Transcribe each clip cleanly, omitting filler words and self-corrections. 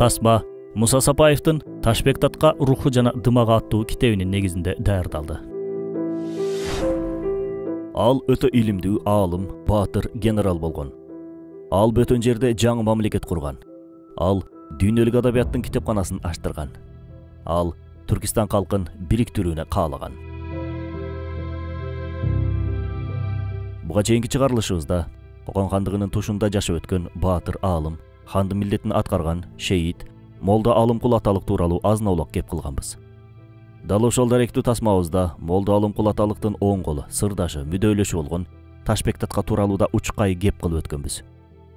Тасма Муса Сапаевдин Ташбек Татка руху жана дымагы аттуу китебинин негизинде даярдалды. Ал өтө илимдүү аалым, баатыр генерал болгон. Ал бөтөн жерде жаңы мамлекет курган. Ал дүйнөлүк адабияттын китепканасын аштырган. Ал Түркистан калкын бириктирүүнү каалаган. Буга чейинки чыгарылышыбызда Кокон хандыгынын тушунда жашап өткөн баатыр аалым, хандын милдетин аткарган шейит Молда Алымкул аталык тууралуу азын-аулак кеп кылганбыз. Дал ошол даректүү тасмабызда Молда Алымкул аталыктын оң колу, сырдашы, мүдөөлөшү болгон Ташбек Татка тууралууда учкай кеп кылып өткөнбүз.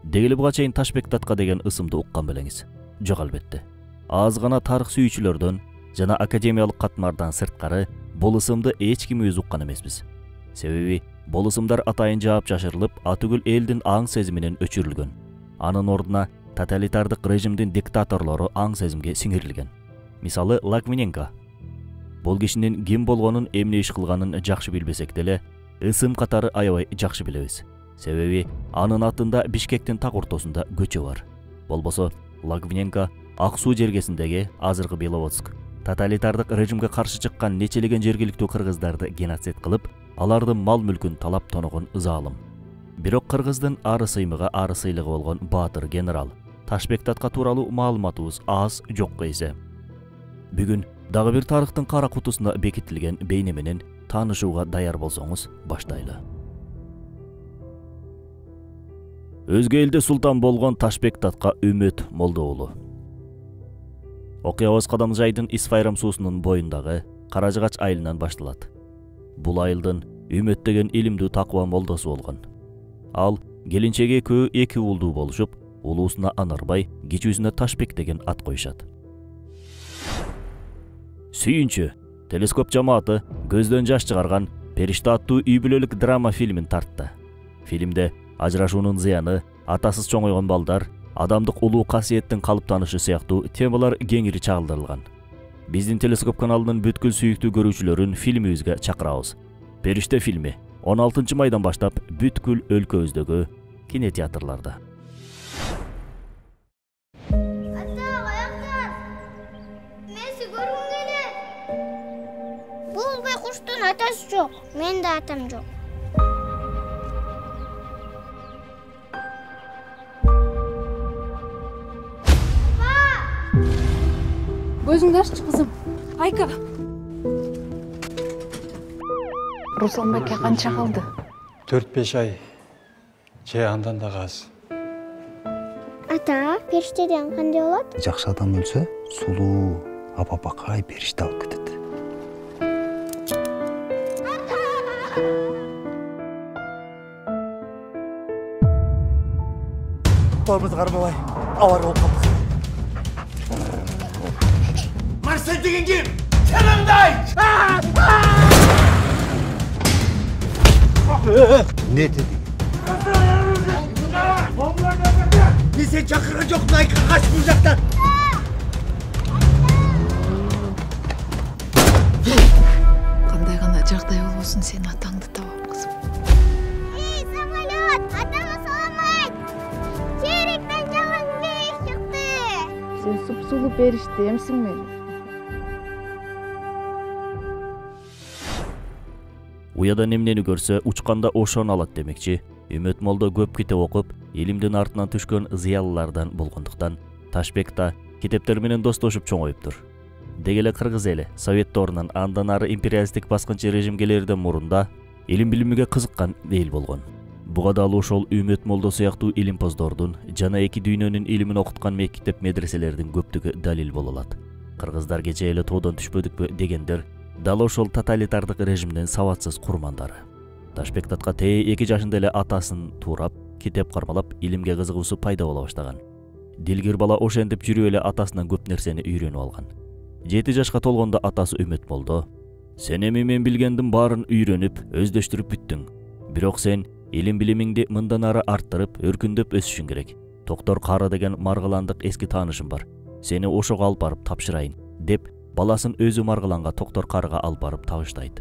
Деги эле буга чейин Ташбек Татка деген ысымды уккан белеңиз. Жок албетте. Аз гана тарых сүйүүчүлөрдөн жана академиялык катмардан сырткары бул ысымды эч ким өзү уккан эмеспиз. Себеби бул ысымдар атайын жаап жашырылып, атүгүл элдин аң сезиминен өчүрүлгөн. Анын ордуна тоталитардык режимдин диктаторлору аң сезимге сиңирилген. Мисалы Логвиненко. Бул кишинин ким болгонун, эмне иш кылганын жакшы билбесек деле, ысым катары аябай жакшы билебиз. Себеби анын атында Бишкектин так ортосунда көчө бар. Болбосо Логвиненко Ак суу жергесиндеги азыркы Беловодск тоталитардык режимге каршы чыккан нечелеген жергиликтүү кыргыздарды геноцид кылып, алардын мал-мүлкүн талап тоногон ызаалым. Бирок кыргыздын ары сыймыга ары сыйлыгы болгон баатыр генерал Ташбек Татка тууралуу маалыматыбыз аз жокко эсе. Бүгүн дагы бир тарыхтын кара кутусуна бекитилген бейне менен таанышууга даяр болсоңуз баштайлы. Өзгө элде султан болгон Ташбек Татка Үмөт Молда уулу. Окуябыз Кадамжайдын Исфайрам суусунун боюндагы Каражыгач айылынан башталат. Бул айылдын Үмөт деген илимдүү такыба молдосу болгон. Ал келинчеги экөө эки уулдуу болушуп, улуусуна Анарбай, кичүүсүнө Ташбек деген ат коюшат. Сүйүнчү телескоп жамааты көздөн жаш чыгарган Периште аттуу үй бүлөлүк драма фильмин тартты. Фильмде ажырашуунун зыяны, атасыз чоңойгон балдар, адамдык улуу касиеттин калыптанышы сыяктуу темалар кеңири чагылдырылган. Биздин телескоп каналынын бүткүл сүйүктүү көрүүчүлөрүн фильмибизге чакырабыз. Периште фильми 16 майдан баштап бүткүл өлкөбүздөгү кинотеатрларда. Бул байкуштун атасы жок, менин да атам жок. Көзүңдү аччы кызым. Айка. Руслан байке канча калды? 4-5 ай. Же андан да аз. Ата, периштеден кандай болот? Жакшы адам өлсө, сулуу апа-бакай периште алып кетет. Бабыз кармабай, авар болуп калдык. Марсель деген ким? Чыныңды айт! Не деди? Мен сен чакырган жоктун, Айка кач бул жактан. Кандай гана жагдай болбосун, сен атаңды табам кызым. Эй, самолет! Атама салам айт! Черектен жалаң периш чыкты. Сен суп-сулуу периште эмсиңби? Уяда эмнени көрсө учканда ошону алат демекчи. Үмөт Молда көп китеп окуп, илимдин артынан түшкөн зыялылардан болгондуктан Ташбек да китептер менен достошуп чоңоюптур. Деги эле кыргыз эли Совет торунан андан ары империалисттик баскынчы режим келерден мурунда илим билимиге кызыккан эл болгон. Буга дал ошол Үмөт Молда сыяктуу илимпоздордун жана эки дүйнөнүн илимин окуткан мектеп медреселердин көптүгү далил боло алат. Кыргыздар кечээ эле тоодон түшпөдүкпү дегендер дал ошол тоталитардык режимдин сабатсыз курмандары. Ташбек Татка тээ 2 жашында эле атасын туурап, китеп кармалап, илимге кызыгуусу пайда боло баштаган. Дилгир бала ошентип жүрүп эле атасынан көп нерсени үйрөнүп алган. 7 жашка толгондо атасы Үмөт Молда: "Сен эми мен билгендин баарын үйрөнүп, өздөштүрүп бүттүң. Бирок сен илим билимиңди мындан ары арттырып, өркүндөп өсүшүң керек. Токтор Кары деген маргыландык эски таанышым бар. Сени ошого алып барып тапшырайын" деп баласын өзү маргыланга Токтор Карыга алып барып табыштайт.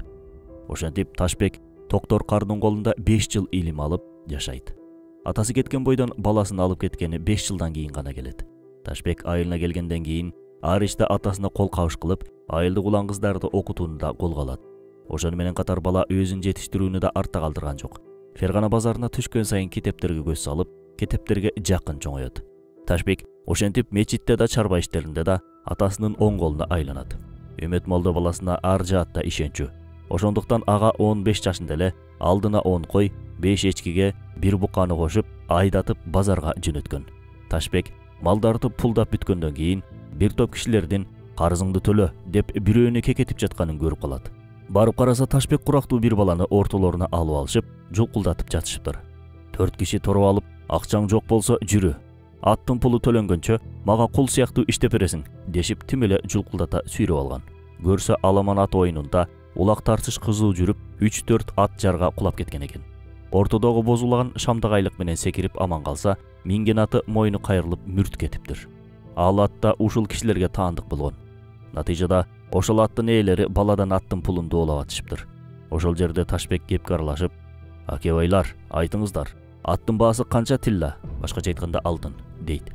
Ошентип Ташбек Токтор Карынын колунда 5 жыл илим алып жашайт. Атасы кеткен бойдон баласын алып кеткени 5 жылдан кийин гана келет. Ташбек айылына келгенден кийин ар иште атасына кол кабыш кылып, айылдык улан кыздарды окутууну да колго алат. Ошону менен катар бала өзүн жетиштирүүнү да артта калтырган жок. Фергана базарына түшкөн сайын китептерге көз салып, китептерге жакын чоңоёт. Ташбек ошентип мечитте да чарба иштеринде да атасынын оң колуна айланат. Үмөт молдо баласына ар жаатта ишенчү. Ошондуктан ага 15 жашында эле алдына 10 кой, 5 эчкиге, 1 буканы кошуп, айдатып базарга жөнөткөн. Ташбек малдарды пулдап бүткөндөн кийин бир топ кишилердин карызыңды төлө деп бирөөнү кекетип жатканын көрүп калат. Барып караса Ташбек курактуу бир баланы ортолоруна алып алышып, жулкулдатып жатышыптыр. 4 киши туруп алып, акчаң жок болсо жүрү. Аттын пулу төлөнгөнчө мага кул сыяктуу иштеп бересиң дешип тим эле жулкулдата сүйрөп алган. Көрсө аламан ат оюнунда улак тартыш кызуу жүрүп 3-4 ат жарга кулап кеткен экен. Ортодогу бозулаган шамдагайлык менен секирип аман калса, минген аты мойну кайрылып мүрт кетиптир. Ал атта ушул кишилерге таандык болгон. Натыйжада ошол аттын ээлери баладан аттын пулун доолап атышыптыр. Ошол жерде Ташбек кепке аралашып: "Аке байлар, айтыңыздар, аттын баасы канча тилла, башкача айтканда алтын" дейт.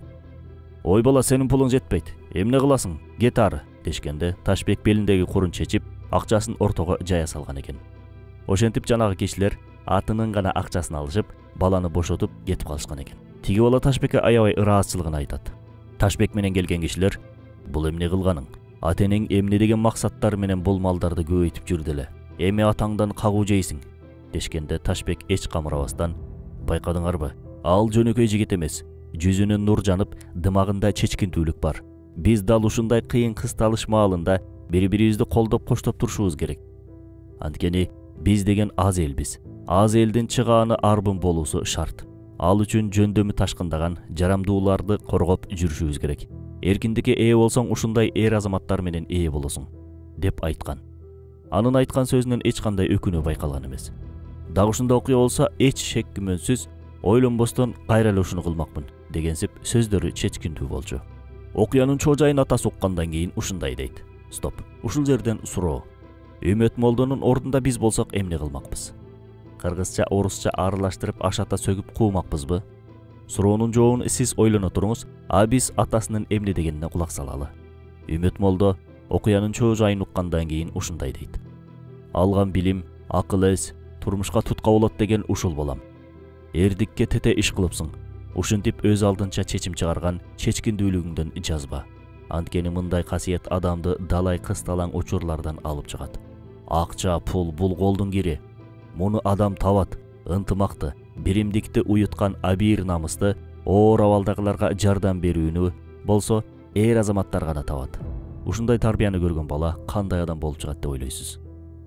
"Ой бала, сенин пулуң жетпейт, эмне кыласың, кет ары" дешкенде Ташбек белиндеги курун чечип, акчасын ортого жая салган экен. Ошентип жанагы кишилер атынын гана акчасын алышып, баланы бошотуп кетип калышкан экен. Тиги бала Ташбекке аябай ыраазычылыгын айтат. Ташбек менен келген кишилер: "Бул эмне кылганың? Атенең эмне деген максаттар менен бул малдарды көбөйтүп жүрдү эле. Эми атаңдан кагуу жейсиң" дешкенде Ташбек эч камырабастан: "Байкадыңарбы? Ал жөнөкөй жигит эмес. Жүзүнөн нур жанып, дымагында чечкинтүүлүк бар. Биз дал ушундай кыйын кысталыш маалында бири-бирибизди колдоп коштоп турушубуз керек. Анткени биз деген аз элбиз. Аз элдин чыгааны арбын болуусу шарт. Ал үчүн жөндөмү ташкындаган жарамдууларды коргоп жүрүшүбүз керек. Эркиндикке ээ болсоң ушундай эр азаматтар менен ээ болосуң" деп айткан. Анын айткан сөзүнөн эч кандай өкүнүү байкалган эмес. Дагы ушундай окуя болсо эч шек күмөнсүз ойлонбостон кайра эле ушуну кылмакмын дегенсип сөздөрү чечкинтүү болчу. Окуянын чоо-жайын атасы уккандан кийин ушундай дейт: "Стоп, ушул жерден суроо. Үмөт молдонун ордунда биз болсок эмне кылмакпыз? Кыргызча, орусча аралаштырып ашата сөгүп куумакпызбы? Суроонун жообун сиз ойлоно туруңуз, а биз атасынын эмне дегенине кулак салалы." Үмөт молдо окуянын чоо-жайын уккандан кийин ушундай дейт: "Алган билим, акыл эс, турмушка тутка болот деген ушул балам. Эрдикке тете иш кылыпсың. Ушинтип өз алдынча чечим чыгарган чечкиндүүлүгүңдөн жазба. Анткени мындай касиет адамды далай кысталаң учурлардан алып чыгат. Акча, пул бул колдун кири. Муну адам табат, ынтымакты, биримдикти уюткан абийир намысты оор абалдагыларга жардам берүүнү болсо эр азаматтар гана табат. Ушундай тарбияны көргөн бала кандай адам болуп чыгат деп ойлойсуз?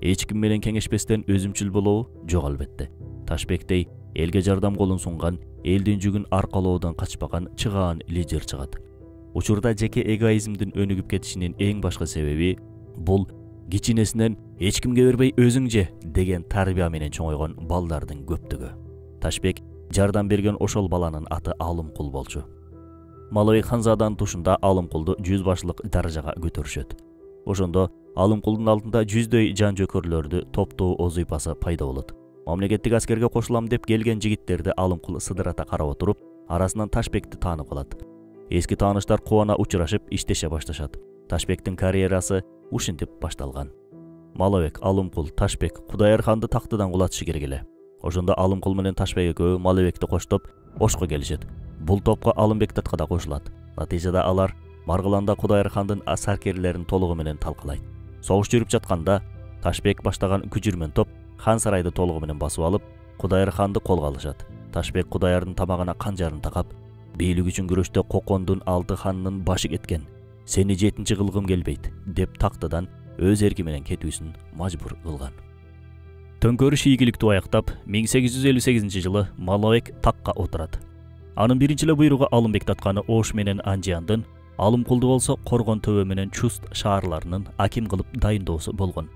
Эч ким менен кеңешпестен өзүмчүл болобу? Жок албетте. Ташбектей элге жардам колун сунган, элдин жүгүн аркалоодон качпаган чыгаан лидер чыгат. Учурда жеке эгоизмдин өнүгүп кетишинин эң башкы себеби бул кичинесинен эч кимге бербей өзүң же деген тарбия менен чоңойгон балдардын көптүгү. Ташбек жардам берген ошол баланын аты Алымкул болчу. Малыбек ханзаданын тушунда Алымкулду жүз башлык даражага көтөрүшөт. Ошондо Алымкулдун алдында жүздөй жан жөкөрлөрдү топтоо озуйпасы пайда болот. Мамлекеттик аскерге кошулам деп келген жигиттерди Алымкул сыдырата карап отуруп, арасынан Ташбекти таанып калат. Эски тааныштар кубана учурашып иштеше башташат. Ташбектин карьерасы ушинтип башталган. Малыбек, Алымкул, Ташбек Кудайырханды тактыдан кулатышы керек эле. Ошондо Алымкул менен Ташбек экөө Малыбекти коштоп Ошко келишет. Бул топко Алымбек Татка да кошулат. Натыйжада алар Маргыланда Кудайырхандын аскерлерин толугу менен талкалайт. Согуш жүрүп жатканда Ташбек баштаган күчүрмөн топ хан сарайды толугу менен басып алып, Кудайырханды колго алышат. Ташбек Кудайырдын тамагына канжарын такап, бийлик үчүн күрөштө Кокондун 6 ханынын башы кеткен. Сени 7-чи кылгым келбейт деп тактыдан өз эрки менен кетүүсүн мажбур кылган. Төңкөрүш ийгиликтүү аяктап 1858-жылы Малыбек такка отурат. Анын биринчи эле буйругу Алымбек Татканы Ош менен Анжияндын, Алымкулду болсо Коргон төбө менен Чуст шаарларынын аким кылып дайындоосу болгон.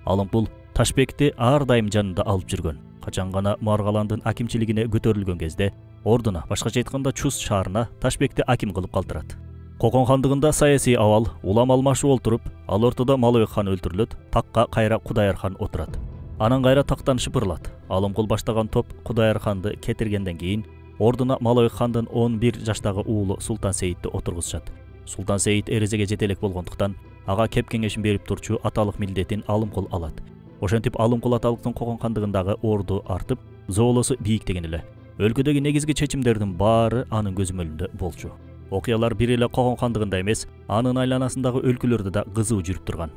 Алымкул Ташбекти ар дайым жанында алып жүргөн. Качан гана Маргаландын акимчилигине көтөрүлгөн кезде ордуна, башкача айтканда Чуст шаарына Ташбекти аким кылып калтырат. Кокон хандыгында саясий абал, улам алмашуу болтуруп, ал ортодо Малыбек хан өлтүрүлөт, такка кайра Кудайырхан отурат. Анан кайра тактан шыпырылат. Алымкул баштаган топ Кудайырханды кетиргенден кийин ордуна Малабек хандын 11 жаштагы уулу Султан Сейитти отургузушат. Султан Сейит эрезеге жете элек болгондуктан ага кеп кеңешин берип турчу аталык милдетин алым кул алат. Ошентип алым кул аталыктын Кокон хандыгындагы орду артып, зоолосу бийиктеген эле. Өлкөдөгү негизги чечимдердин баары анын көзөмөлүндө болчу. Окуялар бир эле Кокон хандыгында эмес, анын айланасындагы өлкөлөрдө да кызуу жүрүп турган.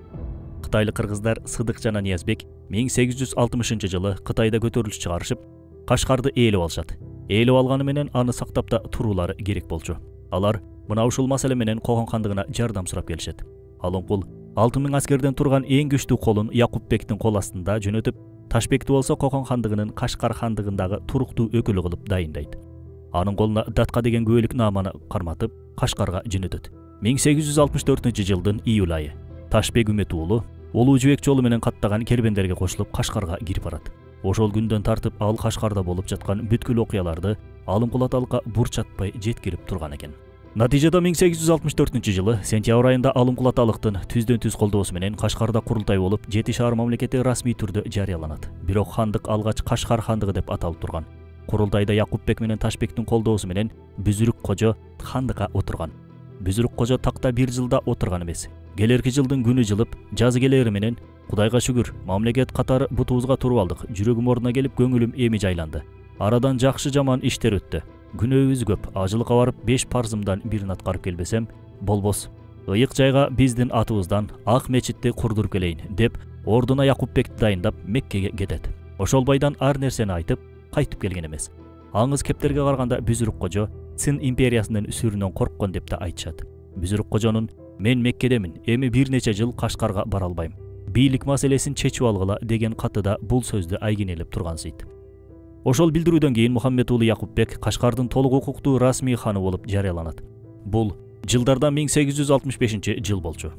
Кытайлык кыргыздар Сыдык жана Ниязбек 1860-жылы Кытайда көтөрүлүш чыгарышып, Кашкарды ээлеп алышат. Ээлеп алганы менен аны сактап да туруулары керек болчу. Алар мына ушул маселе менен Кокон хандыгына жардам сурап келишет. Алымкул 6000 аскерден турган эң күчтүү колун Якупбектин кол астында жөнөтүп, Ташбекти болсо Кокон хандыгынын Кашкар хандыгындагы туруктуу өкүлү кылып дайындайт. Анын колуна датка деген күбөлүк нааманы карматып, Кашкарга жөнөтөт. 1864-жылдын июль айы Ташбек Үмөт уулу Улуу Жибек жолу менен каттаган кербендерге кошулуп Кашкарга кирип барат. Ошол күндөн тартып ал Кашкарда болуп жаткан бүткүл окуяларды Алымкул аталыкка бурчатпай жеткирип турган экен. Натыйжада 1864-жылы сентябрь айында Алымкул аталыктын түздөн-түз колдоосу менен Кашкарда курултай болуп, 7 шаар мамлекети расмий түрдө жарыяланат. Бирок хандык алгач Кашкар хандыгы деп аталып турган. Курултайда Якупбек менен Ташбектин колдоосу менен Бүзүрүк кожо хандыкка отурган. Бүзүрүк кожо такта 1 жылда отурган эмес. Келерки жылдын күнү жылып, жазы келери менен Кудайга шүгүр, мамлекет катары бутубузга туруп алдык. Жүрөгүм ордуна келип, көңүлүм эми жайланды. Арадан жакшы жаман иштер өттү. Күнөөбүз көп. Ажылыкка барып 5 парзымдан бирин аткарып келбесем болбос. Ыйык жайга биздин атыбыздан Ак мечитти курдуруп келейин деп, ордуна Якупбекти дайындап Меккеге кетет. Ошол байдан ар нерсени айтып, кайтып келген эмес. Аңыз кептерге караганда Бүзүрүк кожо Цин империясынын үсүрүнөн корккон деп да айтышат. Бүзүрүк кожонун "Мен Меккедемин, эми бир нече жыл Кашкарга бара албайм. Бийлик маселесин чечип алгыла" деген катыда бул сөздү айгинелеп тургансыйт. Ошол билдирүүдөн кийин Мухаммед уулу Якупбек Кашкардын толук укуктуу расмий ханы болуп жарыяланат. Бул жылдарда 1865-жыл болчу.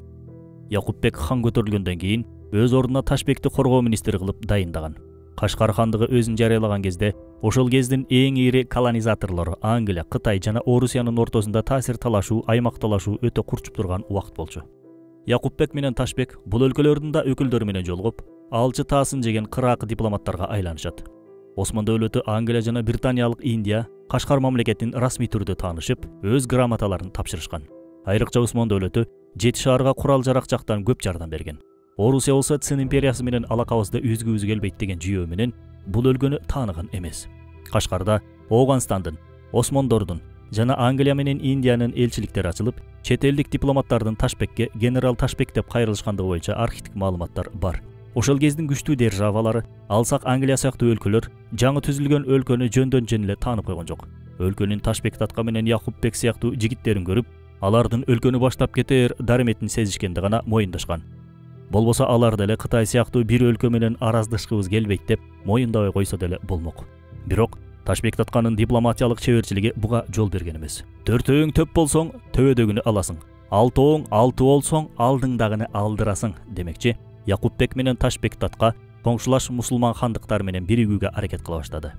Якупбек хан көтөрүлгөндөн кийин өз ордуна Ташбекти коргоо министри кылып дайындаган. Кашкар хандыгы өзүн жарыялаган кезде ошол кездин эң ири колонизаторлору Англия, Кытай жана Орусиянын ортосунда таасир талашуу, аймакталашуу өтө курчуп турган убакыт болчу. Якупбек менен Ташбек бул өлкөлөрдүн да өкүлдөрү менен жолугуп, алчы таасын жеген кыраак дипломаттарга айланышат. Осман дөөлөтү Англия жана Британиялык Индия Кашкар мамлекетин расмий түрдө таанышып, өз грамоталарын тапшырышкан. Айрыкча Осман дөөлөтү 7 шаарга курал-жарак жактан көп жардам берген. Орусия болсо Цин империясы менен алакабызды үзгүбүз келбейт деген жүйөө менен бул өлкөнү тааныган эмес. Кашкарда Оогандстандын, Осмондордун жана Англия менен Индиянын элчиликтери ачылып, чет элдик дипломаттардын Ташбекке генерал Ташбек деп кайрылышкандыгы боюнча архивдик маалыматтар бар. Ошол кездин күчтүү державалары, алсак Англия сыяктуу өлкөлөр, жаңы түзүлгөн өлкөнү жөндөн-жөн эле таанып койгон жок. Өлкөнүн Ташбек татка менен Якупбек сыяктуу жигиттерин көрүп, алардын өлкөнү баштап кетер дареметин сезишкенди гана моюндашкан. Болбосо алар деле Кытай сыяктуу бир өлкө менен араздашкыбыз келбейт деп моюндабай койсо деле болмок. Бирок Ташбек татканын дипломатиялык чеберчилиги буга жол берген эмес. Төртөөң төп болсоң, төбөдөгүнү аласың. Алтооң алты болсоң, алдыңдагыны алдырасың демекчи. Якупбек менен Ташбек татка коңшулаш мусулман хандыктар менен биригүүгө аракет кыла баштады.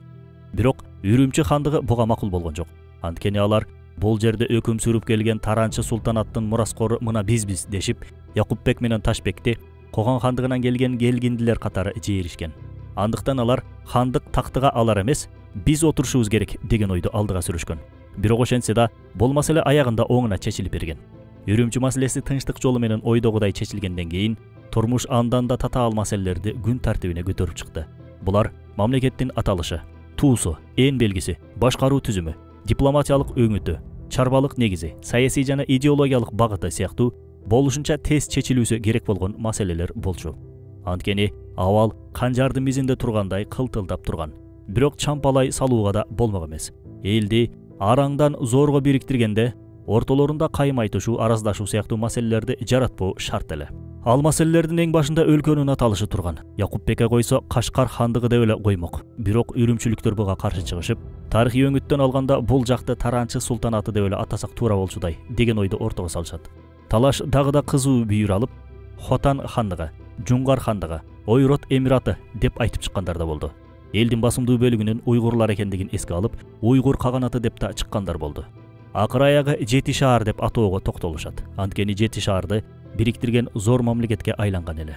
Бирок Үрүмчү хандыгы буга макул болгон жок. Анткени алар бул жерде өкүм сүрүп келген Таранчы султанаттын мураскору мына бизбиз дешип, Якупбек менен Ташбекти Кокон хандыгынан келген келгиндилер катары жээришкен. Андыктан алар хандык тактыга алар эмес, биз отурушубуз керек деген ойду алдыга сүрүшкөн. Бирок ошентсе да бул маселе аягында оңуна чечилип берген. Үрүмчү маселеси тынчтык жолу менен ойдогудай чечилгенден кийин турмуш андан да татаал маселелерди күн тартибине көтөрүп чыкты. Булар мамлекеттин аталышы, туусу, эн белгиси, башкаруу түзүмү, дипломатиялык өңүтү, чарбалык негизи, саясий жана идеологиялык багыты сыяктуу болушунча тез чечилүүсү керек болгон маселелер болчу. Анткени абал канжардын мизинде тургандай кылтылдап турган. Бирок чампалай салууга да болмок эмес. Элди араңдан зорго бириктиргенде ортолорунда кайым айтышуу, араздашуу сыяктуу маселелерди жаратпоо шарт эле. Ал маселелердин эң башында өлкөнүн аталышы турган. Якупбекке койсо Кашкар хандыгы деп эле коймок. Бирок үрүмчүлүктөр буга каршы чыгышып, тарыхый өңүттөн алганда бул жакты Таранчы султанаты деп эле атасак туура болчудай деген ойду ортого салышат. Талаш дагы да кызуу бүйүр алып, Хотан хандыгы, Жуңгар хандыгы, Ойрот эмираты деп айтып чыккандар да болду. Элдин басымдуу бөлүгүнүн уйгурлар экендигин эске алып, Уйгур каганаты деп да чыккандар болду. Акыр аягы 7 шаар деп атоого токтолушат. Анткени 7 шаарды бириктирген зор мамлекетке айланган эле.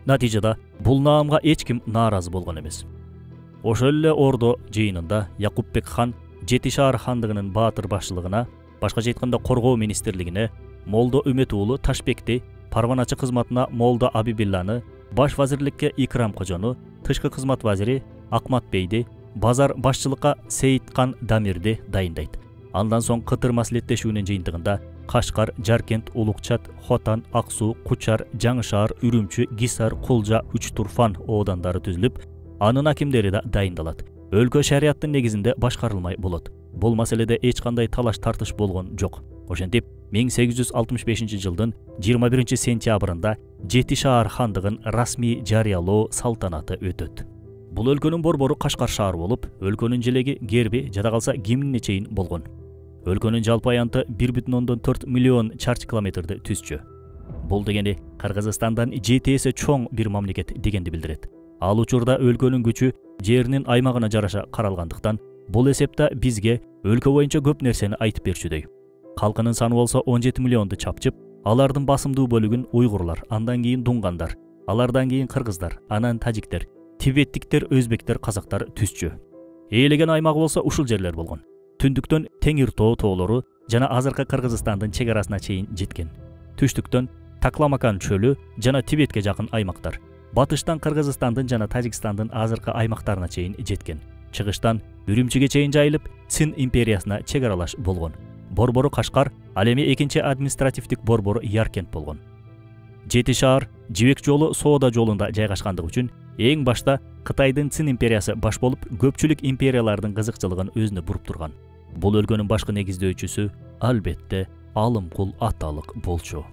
Натыйжада бул наамга эч ким нааразы болгон эмес. Ошол эле ордо жыйынында Якупбек хан Жети шаар хандыгынын баатыр башчылыгына, башкача айтканда коргоо министрлигине, Молдо Үмөт уулу Ташбекти, парваначы кызматына Молдо Абибилланы, баш вазирликке Икрам Кожону, тышкы кызмат вазири Акмат Бейди, базар башчылыкка Сейиткан Дамирди дайындайт. Андан соң кытыр маслихаттешүүнүн жыйынтыгында Кашкар, Жаркент, Улукчат, Хотан, Аксу, Кучар, Жаңы шаар, Үрүмчү, Гисар, Кулжа, Үч Турфан оодандары түзүлүп, анын акимдери да дайындалат. Өлкө шарияттын негизинде башкарылмай болот. Бул маселеде эч кандай талаш тартыш болгон жок. Ошентип 1865 жылдын 21 сентябрында Жети шаар хандыгын расмий жарыялоо салтанаты өтөт. Бул өлкөнүн борбору Кашкар шаары болуп, өлкөнүн желеги, герби, жада калса гимнине чейин болгон. Өлкөнүн жалпы аянты 1,4 миллион чарчы километрди түзчү. Бул дегени Кыргызстандан 7 эсе чоң бир мамлекет дегенди билдирет. Ал учурда өлкөнүн күчү жеринин аймагына жараша каралгандыктан, бул эсепте бизге өлкө боюнча көп нерсени айтып берчүдөй. Калкынын саны болсо 17 миллионду чапчып, алардын басымдуу бөлүгүн уйгурлар, андан кийин дунгандар, алардан кийин кыргыздар, анан тажиктер, тибеттиктер, өзбектер, казактар түзчү. Ээлеген аймагы болсо ушул жерлер болгон. Түндүктөн Теңир тоо тоолору жана азыркы Кыргызстандын чек арасына чейин жеткен. Түштүктөн Такламакан чөлү жана Тибетке жакын аймактар. Батыштан Кыргызстандын жана Тажикстандын азыркы аймактарына чейин жеткен. Чыгыштан Үрүмчүгө чейин жайылып, Цин империясына чек аралаш болгон. Борбору Кашкар, ал эми экинчи административдик борбору Яркент болгон. Жети шаар жибек жолу соода жолунда жайгашкандыгы үчүн эң башта Кытайдын Цин империясы баш болуп, көпчүлүк империялардын кызыкчылыгын өзүнө буруп турган. Бул өлкөнүн башкы негиздөөчүсү албетте Алымкул аталык болчу.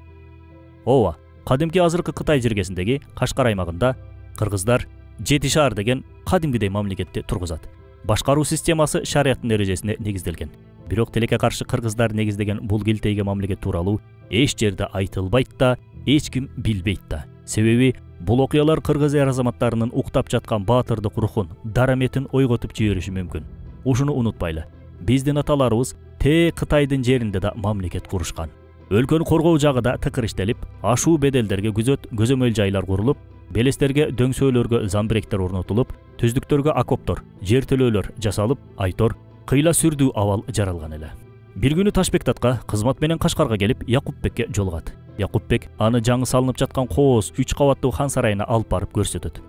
Ооба, кадимки азыркы Кытай жергесиндеги Кашкар аймагында кыргыздар Жети шаар деген кадимгидей мамлекетти тургузат. Башкаруу системасы шарияттын эрежесине негизделген. Бирок тилекке каршы кыргыздар негиздеген бул келтейге мамлекет тууралуу эч жерде айтылбайт да, эч ким билбейт да. Себеби бул окуялар кыргыз эр азаматтарынын уктап жаткан баатырдык рухун, дараметин ойготуп жибериши мүмкүн. Ушуну унутпайлы. Биздин аталарыбыз Кытайдын жеринде да мамлекет курушкан. Өлкөнү коргоо жагы да тыкыр иштелип, ашуу беделдерге күзөт, көзөмөл жайлар курулуп, белестерге дөңсөөлөргө замбиректер орнотулуп, түздүктөргө окоптор, жертөлөөлөр жасалып, айтор, кыйла сүрдүү абал жаралган эле. Бир күнү Ташбек татка кызмат менен Кашкарга келип, Якупбекке жолугат. Якупбек аны жаңы салынып жаткан кооз 3 кабаттуу хан сарайына алып барып көрсөтөт.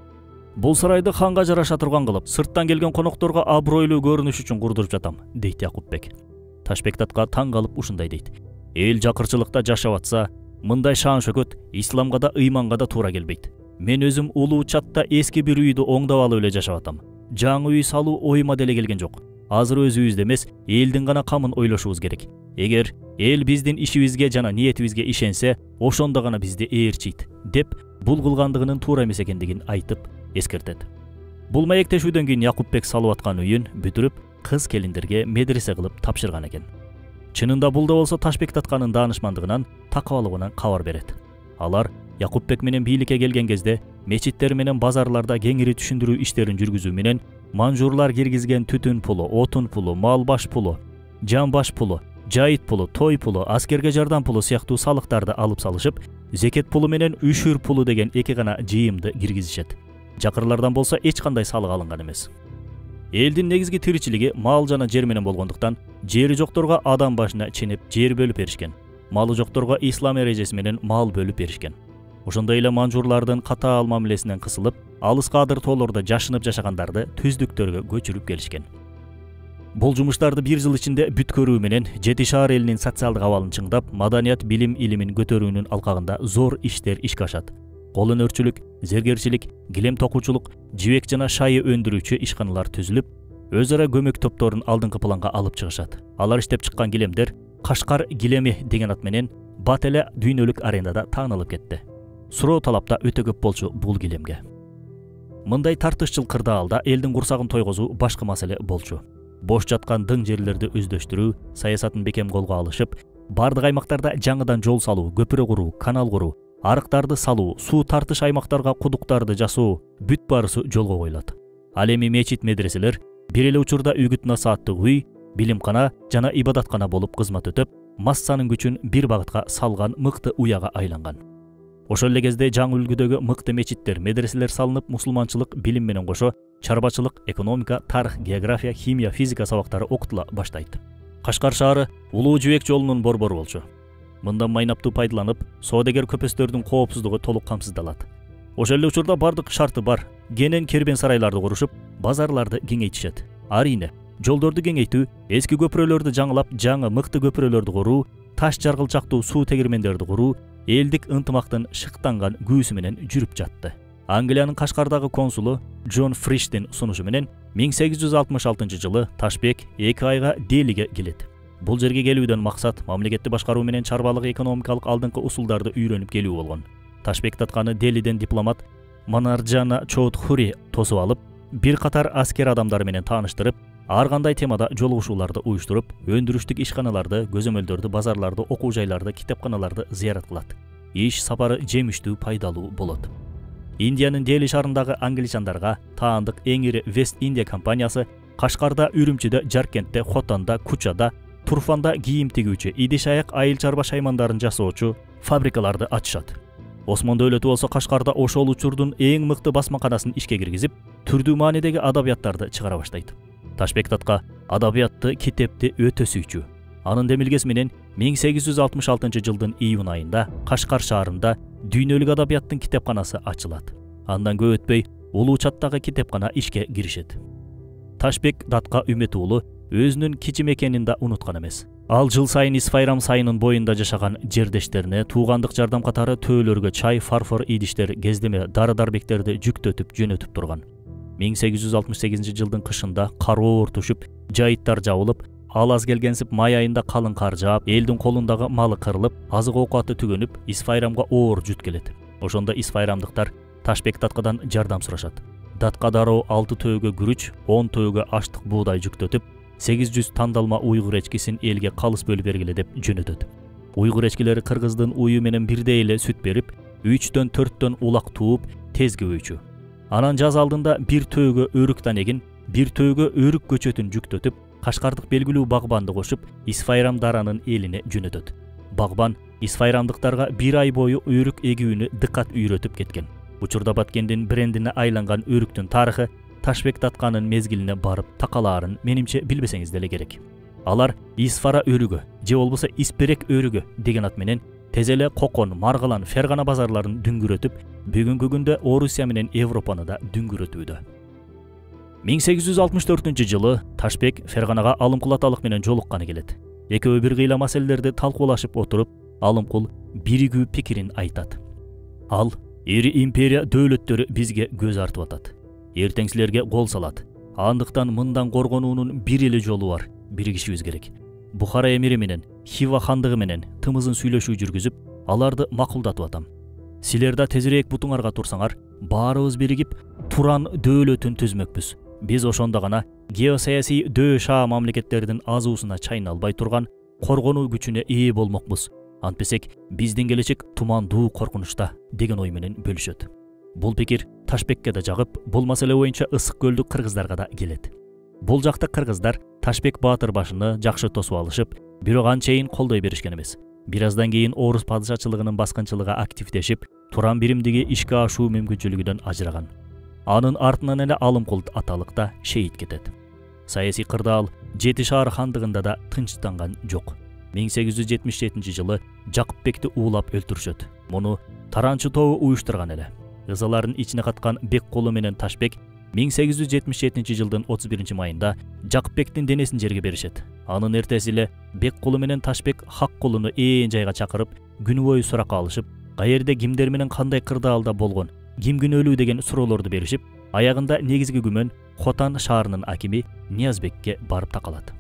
Бул сарайды ханга жараша турган кылып, сырттан келген конокторго абройлуу көрүнүш үчүн курдуруп жатам, дейт Якупбек. Ташбек татка таң калып ушундай дейт. Эл жакырчылыкта жашап атса, мындай шаан шөкөт исламга да ыйманга да туура келбейт. Мен өзүм улуу чатта эски бир үйдү оңдоп алып эле жашап атам. Жаңы үй салуу оюма деле келген жок. Азыр өзүбүздө эмес, элдин гана камын ойлошубуз керек. Эгер эл биздин ишибизге жана ниетибизге ишенсе, ошондо гана бизди ээрчийт, деп бул кылгандыгынын туура эмес экендигин айтып эскертет. Бул маектешүүдөн кийин Якупбек салып аткан үйүн бүтүрүп, кыз келиндерге медресе кылып тапшырган экен. Чынында бул да болсо Ташбек татканын даанышмандыгынан, такыбалыгынан кабар берет. Алар Якупбек менен бийликке келген кезде мечиттер менен базарларда кеңири түшүндүрүү иштерин жүргүзүү менен манжурлар киргизген түтүн пулу, отун пулу, мал баш пулу, жан баш пулу, жайыт пулу, той пулу, аскерге жардам пулу сыяктуу салыктарды алып салышып, зекет пулу менен үшүр пулу деген эки гана жыйымды киргизишет. Жакырлардан болсо эч кандай салык алынган эмес. Элдин негизги тиричилиги мал жана жер менен болгондуктан, жери жокторго адам башына ченеп жер бөлүп беришкен. Малы жокторго ислам эрежеси менен мал бөлүп беришкен. Ошондой эле манжурлардын катаал мамилесинен кысылып, алыс кадыр тоолордо жашынып жашагандарды түздүктөргө көчүрүп келишкен. Бул жумуштарды бир жыл ичинде бүт көрүү менен Жети шаар элинин социалдык абалын чыңдап, маданият, билим, илимин көтөрүүнүн алкагында зор иштер ишке ашат. Кол өнөрчүлүк, зергерчилик, килем токуучулук, жибек жана шайы өндүрүүчү ишканалар түзүлүп, өз ара көмөк топторун алдыңкы планга алып чыгышат. Алар иштеп чыккан килемдер Кашкар килеми деген ат менен бат эле дүйнөлүк аренада таанылып кетти. Суроо талапта өтө көп болчу бул килемге. Мындай тартышчыл кырдаалда элдин курсагын тойгозуу башкы маселе болчу. Бош жаткан дың жерлерди өздөштүрүү саясатын бекем колго алышып, бардык аймактарда жаңыдан жол салуу, көпүрө куруу, канал куруу, арыктарды салуу, суу тартыш аймактарга кудуктарды жасоо бүт барысы жолго коюлат. Ал эми мечит, медреселер бир эле учурда үгүт насааттык үй, билимкана жана ибадаткана болуп кызмат өтөп, массанын күчүн бир багытка салган мыкты уяга айланган. Ошол эле кезде жаңы үлгүдөгү мыкты мечиттер, медреселер салынып, мусулманчылык билим менен кошо чарбачылык, экономика, тарых, география, химия, физика сабактары окутула баштайт. Кашкар шаары улуу жибек жолунун борбору болчу. Мындан майнаптуу пайдаланып, соодагер көпөстөрдүн коопсуздугу толук камсыздалат. Ошол эле учурда бардык шарты бар. Кенен кербен сарайларды курушуп, базарларды кеңейтишет. Арине, жолдорду кеңейтүү, эски көпүрөлөрдү жаңылап, жаңы мыкты көпүрөлөрдү куруу, таш жаргылчактуу суу тегирмендерди куруу элдик ынтымактын шыктанган күүсү менен жүрүп жатты. Англиянын Кашкардагы консулу Джон Фриштин сунушу менен 1866 жылы Ташбек 2 айга Делиге келет. Бул жерге келүүдөн максат мамлекетти башкаруу менен чарбалык экономикалык алдыңкы усулдарды үйрөнүп келүү болгон. Ташбек татканы Делиден дипломат Манарджана Чоудхури тосуп алып, бир катар аскер адамдары менен тааныштырып, ар кандай темада жолугушууларды уюштуруп, өндүрүштүк ишканаларды, көзөмөлдөрдү, базарларды, окуу жайларды, китепканаларды зыярат кылат. Иш сапары жемиштүү, пайдалуу болот. Индиянын Дели шаарындагы англичандарга таандык эң ири Вест Индия компаниясы Кашкарда, Үрүмчүдө, Жаркентте, Хотанда, Кучада, Турфанда кийим тигүүчү, идиш аяк айыл чарба шаймандарын жасоочу фабрикаларды ачышат. Осмон дөөлөтү болсо Кашкарда ошол учурдун эң мыкты басмаканасын ишке киргизип, түрдүү маанидеги адабияттарды чыгара баштайт. Ташбек татка адабиятты, китепти өтө сүйчү. Анын демилгеси менен 1866 жылдын июнь айында Кашкар шаарында дүйнөлүк адабияттын китепканасы ачылат. Андан көп өтпөй улуу чаттагы китепкана ишке киришет. Ташбек датка Үмөт уулу өзүнүн кичим экенин да унуткан эмес. Ал жыл сайын Исфайрам сайынын боюнда жашаган жердештерине туугандык жардам катары төөлөргө чай, фарфор идиштер, кездеме, дары-дарбектерди жүктөтүп жөнөтүп турган. 1868 жылдын кышында кар оор түшүп, жайыттар жабылып, ал аз келгенсип май айында калың кар жаап, элдин колундагы малы кырылып, азык оокаты түгөнүп, Исфайрамга оор жүт келет. Ошондо Исфайрамдыктар Ташбек таткадан жардам сурашат. Датка дароо 6 төөгө күрүч, 10 төөгө аштык буудай жүктөтүп, 800 тандалма уйгур эчкисин элге калыс бөлүп бергиле деп жөнөтөт. Уйгур эчкилери кыргыздын уyu менен бирдей эле сүт берип, 3-төн 4төн улак тууп, тез көбөйчү. Анан жаз алдында бир төөгө өрүк танегин, бир төөгө өрүк көчөтүн жүктөтүп, кашкардык белгилүү багбанды кошуп, Исфайрам даранын элине жөнөтөт. Багбан Исфайрамдыктарга 1 ай бою өрүк эгүүнү дыккат үйрөтүп кеткен. Учурда Баткендин брендине айланган өрүктүн тарыхы Ташбек татканын мезгилине барып такалаарын менимче билбесеңиз деле керек. Алар Исфара өрүгү же болбосо Исперек өрүгү деген ат менен тез эле Кокон, Маргалан, Фергана базарларын дүңгүрөтүп, бүгүнкү күндө Орусия менен Европаны да дүңгүрөтүүдө. 1864 жылы Ташбек Ферганага Алымкул аталык менен жолукканы келет. Экөө бир кыйла маселелерди талкуулашып отуруп, Алымкул биригүү пикирин айтат. Ал ири империя дөөлөттөрү бизге көз артып атат. Эртеңсилерге кол салат. Андыктан мындан коргонуунун бир эле жолу бар. Биригишибиз керек. Бухара эмири менен, Хива хандыгы менен тымызын сүйлөшүү жүргүзүп, аларды макулдатып атам. Силер да тезирээк бутуңарга турсаңар, баарыбыз биригип Туран дөөлөтүн түзмөкпүз. Биз ошондо гана геосаясий дөө шаа мамлекеттердин азуусуна чайналбай турган коргонуу күчүнө ээ болмокпуз. Антпесек, биздин келечек тумандуу коркунучта деген ой менен бөлүшөт. Бул пикир Ташбекке да жагып, бул маселе боюнча Ысык көлдүк кыргыздарга да келет. Бул жакта кыргыздар Ташбек баатыр башыны жакшы тосуп алышып, бирок анчейин колдой беришкен эмес. Бир аздан кийин орус падышачылыгынын баскынчылыгы активдешип, Туран биримдиги ишке ашуу мүмкүнчүлүгүнөн ажыраган. Анын артынан эле Алымкул аталыкта шейит кетет. Саясий кырда ал Жети шаар хандыгында да тынчтанган жок. 1877 жылы Жакыпбекти уулап өлтүрүшөт. Муну таранчы тобу уюштурган эле. Ызаларын ичине каткан Беккулу менен Ташбек 1877 жылдын 31 майында Жакыпбектин денесин жерге беришет. Анын эртеси эле Беккулу менен Ташбек Хаккулуну ээн жайга чакырып, күнү бою суракка алышып, каерде кимдер менен кандай кырдаалда болгон, ким күнөөлүү деген суроолорду беришип, аягында негизги күмөн Хотан шаарынын акими Ниязбекке барып такалат.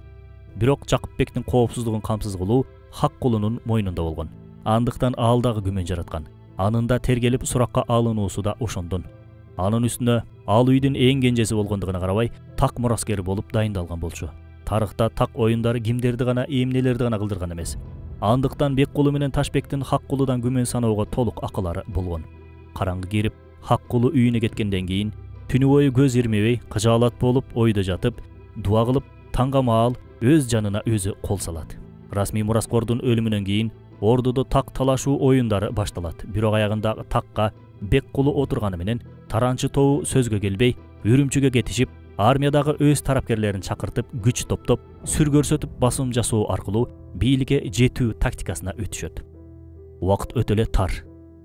Бирок Жакыпбектин коопсуздугун камсыз кылуу Хаккулунун мойнунда болгон. Андыктан ал дагы күмөн жараткан. Анын да тергелип суракка алынуусу да ошондон. Анын үстүнө ал үйдүн эң кенжеси болгондугуна карабай, так мураскери болуп дайындалган болчу. Тарыхта так оюндары кимдерди гана, эмнелерди гана кылдырган эмес. Андыктан Беккулу менен Ташбектин Хаккулудан күмөн саноого толук акылары болгон. Караңгы кирип, Хаккулу үйүнө кеткенден кийин түнү бою көз ирмебей, кыжаалат болуп, ойдо жатып, дуа кылып, таңга маал өз жанына өзү кол салат. Расмий мураскордун өлүмүнөн кийин ордудо так талашуу оюндары башталат. Бирок аягында такка бек кулу отурганы менен таранчы тобу сөзгө келбей, Үрүмчүгө кетишип, армиядагы өз тарапкерлерин чакыртып, күч топтоп, сүр көрсөтүп басым жасоо аркылуу бийликке жетүү тактикасына өтүшөт. Убакыт өтө эле тар.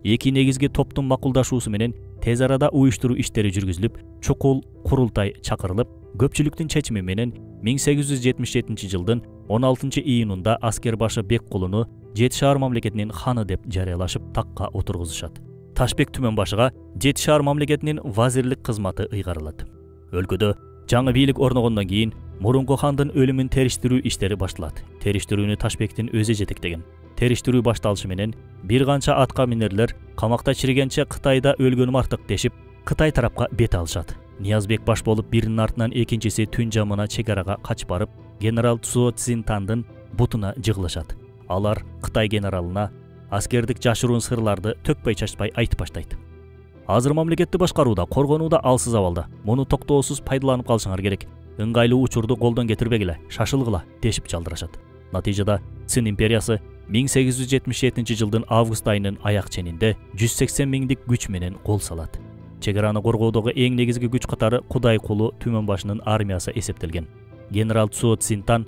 Эки негизги топтун макулдашуусу менен тез арада уюштуруу иштери жүргүзүлүп, чукул курултай чакырылып, көпчүлүктүн чечими менен 1877 жылдын 16 июнунда аскер башы Беккулуну Жети шаар мамлекетинин ханы деп жарыялашып, такка отургузушат. Ташбек Түмөнбашыга Жети шаар мамлекетинин вазирлик кызматы ыйгарылат. Өлкөдө жаңы бийлик орногондон кийин мурунку хандын өлүмүн териштирүү иштери башталат. Териштирүүнү Ташбектин өзү жетектеген. Териштирүү башталышы менен бир канча атка минерлер камакта чиригенче Кытайда өлгөнүм артык дешип, Кытай тарапка бет алышат. Ниязбек баш болуп биринин артынан экинчиси түн жамына чегарага качып барып, генерал Цзо Цзинтандын бутуна жыгылышат. Алар Кытай генералына аскердик жашыруун сырларды төкпөй чачпай айтып баштайт. Азыр мамлекетти башкарууда, коргонууда алсыз абалда. Муну токтоосуз пайдаланып калышыңар керек. Ыңгайлуу учурду колдон кетирбегиле, шашылгыла дешип жалдырашат. Натыйжада Цин империясы 1877 жылдын август айынын аяк ченинде 180 миңдик күч менен кол салат. Чегараны коргоодогу эң негизги күч катары Кудай кулу Түмөнбашынын армиясы эсептелген. Генерал Цзо Цзинтан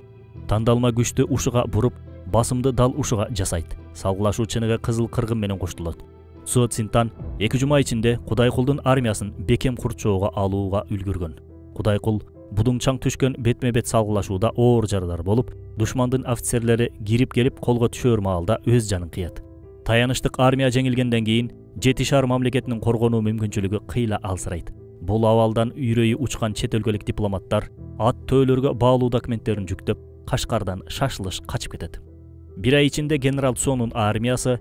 тандалма күчтү ушуга буруп, басымды дал ушуга жасайт. Салгылашуу чыныгы кызыл кыргын менен коштулат. Цзо Цзинтан 2 жума ичинде Кудайкулдун армиясын бекем курчоого алууга үлгүргөн. Кудайкул будуңчаң түшкөн бетме-бет салгылашууда оор жарадар болуп, душмандын офицерлери кирип келип колго түшөр маалда өз жанын кыят. Таяныштык армия жеңилгенден кийин Жети шаар мамлекетинин коргонуу мүмкүнчүлүгү кыйла алсырайт. Бул абалдан үйрөйү учкан чет өлкөлүк дипломаттар ат төөлөргө баалуу документтерин жүктөп, Кашкардан шашылыш качып кетет. Бир ай ичинде генерал Цзонун армиясы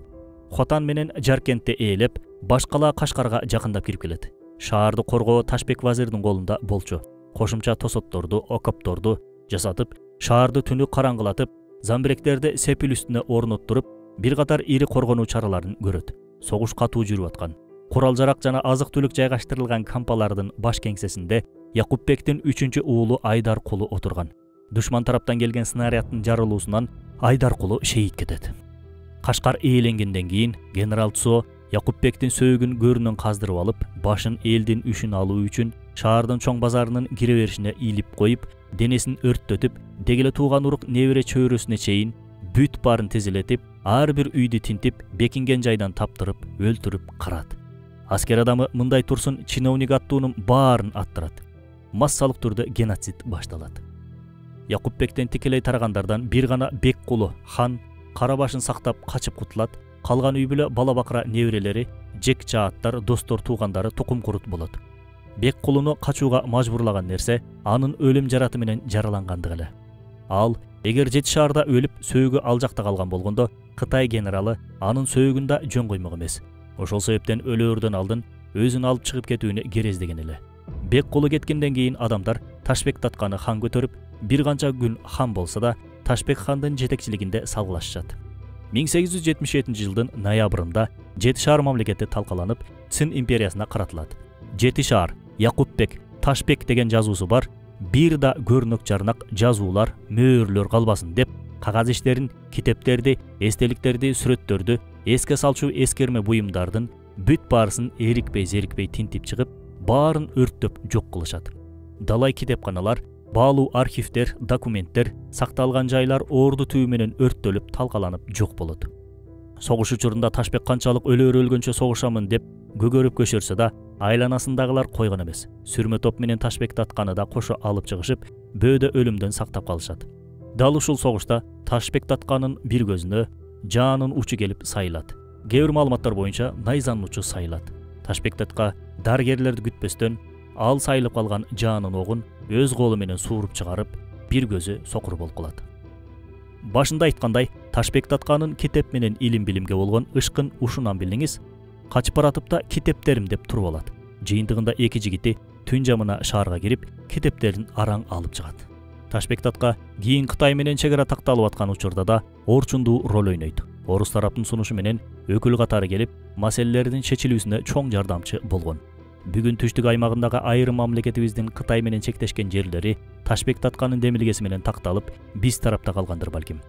Хотан менен Жаркентте ээлеп, башкала Кашкарга жакындап кирип келет. Шаарды коргоо Ташбек вазирдин колунда болчу. Кошумча тосотторду, окопторду жасатып, шаарды түнү караңгылатып, замбиректерди сепил үстүнө орноттуруп, бир катар ири коргонуу чараларын көрөт. Согуш катуу жүрүп аткан. Курал-жарак жана азык-түлүк жайгаштырылган кампалардын баш кеңсесинде Якупбектин 3-чү уулу Айдар кулу отурган. Душман тараптан келген снаряддын жарылуусунан Айдар кулу шейит кетет. Кашкар ээленгенден кийин генерал Цзо Якупбектин сөөгүн көрүнөн каздырып алып, башын элдин үшүн алуу үчүн шаардын чоң базарынын кире беришине ийилип коюп, денесин өрттөтүп, дегеле тууган урук небере чөйрөсүнө чейин бүт барын тезелетип, ар бир үйдү тинтип, бекинген жайдан таптырып, өлтүрүп карат. Аскер адамы мындай турсун чиновник аттуунун баарын аттырат. Массалык түрдө геноцид башталат. Якупбектен тикелей тарагандардан бир гана Беккулу хан кара башын сактап качып кутулат. Калган үй бүлө бала бакыра неберелери, жек жааттар, достор, туугандары тукум курут болот. Беккулуну качууга мажбурлаган нерсе анын өлүм жараты менен жаралангандыгы эле. Ал эгер Жети шаарда өлүп, сөөгү ал жакта калган болгондо, Кытай генералы анын сөөгүн да жөн коймок эмес. Ошол себептен өлөөрдөн алдын өзүн алып чыгып кетүүнү керездеген эле. Беккулу кеткенден кийин адамдар Ташбек татканы хан көтөрүп, бир канча күн хан болсо да, Ташбек хандын жетекчилигинде салгылашышат. 1877 жылдын ноябрында Жети шаар мамлекети талкаланып, Цин империясына каратылат. Жети шаар, Якупбек, Ташбек деген жазуусу бар, бир да көрнөк жарнак жазуулар, мөөрлөр калбасын деп, кагаз иштерин, китептерди, эстеликтерди, сүрөттөрдү, эске салчу эскерме буюмдардын бүт баарысын эрикпей-зерикпей тинтип чыгып, баарын өрттөп жок кылышат. Далай китепканалар, баалуу архивдер, документтер, сакталган жайлар орду түбү менен өрттөлүп, талкаланып жок болот. Согуш учурунда Ташбек канчалык өлөр өлгөнчө согушамын деп көгөрүп көшөрсө да, айланасындагылар койгон эмес. Сүрмө топ менен Ташбек татканы да кошо алып чыгышып, бөөдө өлүмдөн сактап калышат. Дал ушул согушта Ташбек татканын бир көзүнө жаанын учу келип сайылат. Кээ бир маалыматтар боюнча найзанын учу сайылат. Ташбек татка дарыгерлерди күтпөстөн ал сайылып калган жаанын огун өз колу менен сууруп чыгарып, бир көзү сокур болуп калат. Башында айткандай, Ташбек татканын китеп менен илим билимге болгон ышкын ушунан билиңиз, качып баратып да китептерим деп туруп алат. Жыйынтыгында эки жигити түн жамына шаарга кирип, китептерин араң алып чыгат. Ташбек татка кийин Кытай менен чегара такталып аткан учурда да орчундуу роль ойнойт. Орус тараптын сунушу менен өкүл катары келип, маселелердин чечилүүсүнө чоң жардамчы болгон. Бүгүн түштүк аймагындагы айрым мамлекетибиздин Кытай менен чектешкен жерлери Ташбек татканын демилгеси менен такталып, биз тарапта калгандыр балким.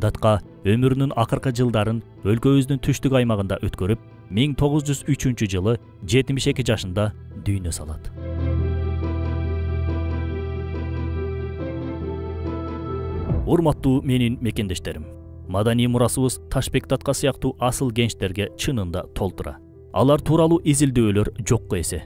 датка өмүрүнүн акыркы жылдарын өлкөбүздүн түштүк аймагында өткөрүп, 1903 жылы 72 жашында дүйнө салат. Урматтуу менин мекендештерим, маданий мурасыбыз Ташбек Датка сыяктуу асыл генчтерге чынында толтура. Алар тууралуу изилдөөлөр жокко эсе.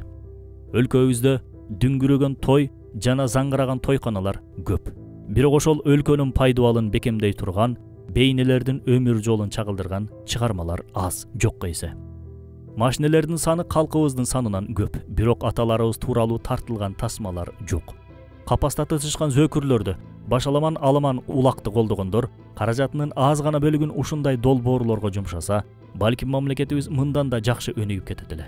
Өлкөбүздө дүңгүрөгөн той жана заңгыраган тойканалар көп. Бирок ошол өлкөнүн пайдубалын бекемдей турган, бейнелердин өмүр жолун чагылдырган чыгармалар аз, жокко эсе. Машинелердин саны калкыбыздын санынан көп, бирок аталарыбыз тууралуу тартылган тасмалар жок. Капаста тышкан зөкүрлөрдү, башаламан аламан улакты колдогондор каражатынын аз гана бөлүгүн ушундай долбоорлорго жумшаса, балким мамлекетибиз мындан да жакшы өнүгүп кетет эле.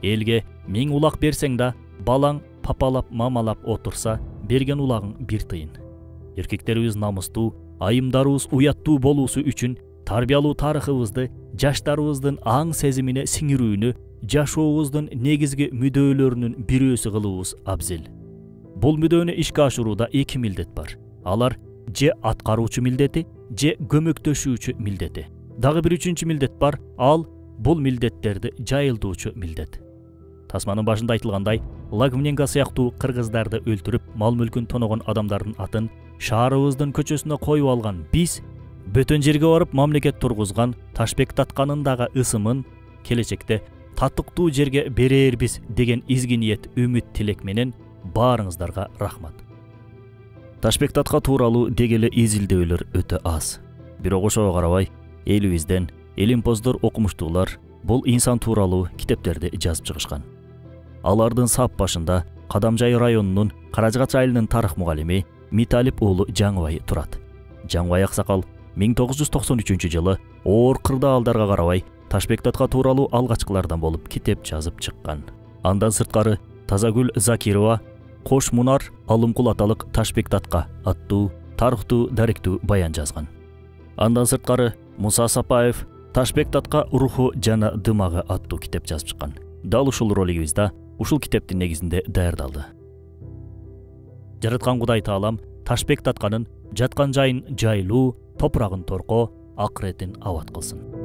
Элге 1000 улак берсең да, балаң папалап мамалап отурса, берген улагың 1 тыйын. Эркектерибиз намыстуу, айымдарыбыз уяттуу болуусу үчүн тарбиялуу тарыхыбызды жаштарыбыздын аң сезимине сиңирүүнү жашообуздун негизги мүдөөлөрүнүн бирөөсү кылуубуз абзел. Бул мүдөнү ишке ашырууда 2 милдет бар. Алар же аткаруучу милдети, же көмөктөшүүчү милдети. Дагы бир 3-чү милдет бар, ал бул милдеттерди жайылтуучу милдет. Тасманын башында айтылгандай, Лагмненга сыяктуу кыргыздарды өлтүрүп, мал-мүлкүн тоногон адамдардын атын шаарыбыздын көчөсүнө коюп алган биз, бөтөн жерге барып мамлекет тургузган Ташбек Датканын дагы ысымын келечекте татыктуу жерге берербиз деген изги ниет, үмүт тилек менен баарыңыздарга рахмат. Ташбек Датка тууралуу дегеле изилдөөлөр өтө аз. Бирок ошого карабай, элибизден элимпоздор, окумуштуулар бул инсан тууралуу китептерди жазып чыгышкан. Алардын сап башында Кадамжай районунун Каражгач айылынын тарых мугалими Миталип уулу Жаңыбай турат. Жаңыбай аксакал 1993 жылы оор кырдаалдарга карабай Ташбек Датка тууралуу алгачкылардан болуп китеп жазып чыккан. Андан сырткары Тазагүл Закирова Кош Мунар Алымкул аталык Ташбек Датка аттуу тарыхтуу даректүү баян жазган. Андан сырткары Муса Сапаев Ташбек Датка руху жана дымагы аттуу китеп жазып чыккан. Дал ушул ролигибиз да ушул китептин негизинде даярдалды. Жараткан Кудай Таалам Ташбек Датканын жаткан жайын жайлуу, топурагын торко, акыретин абат кылсын.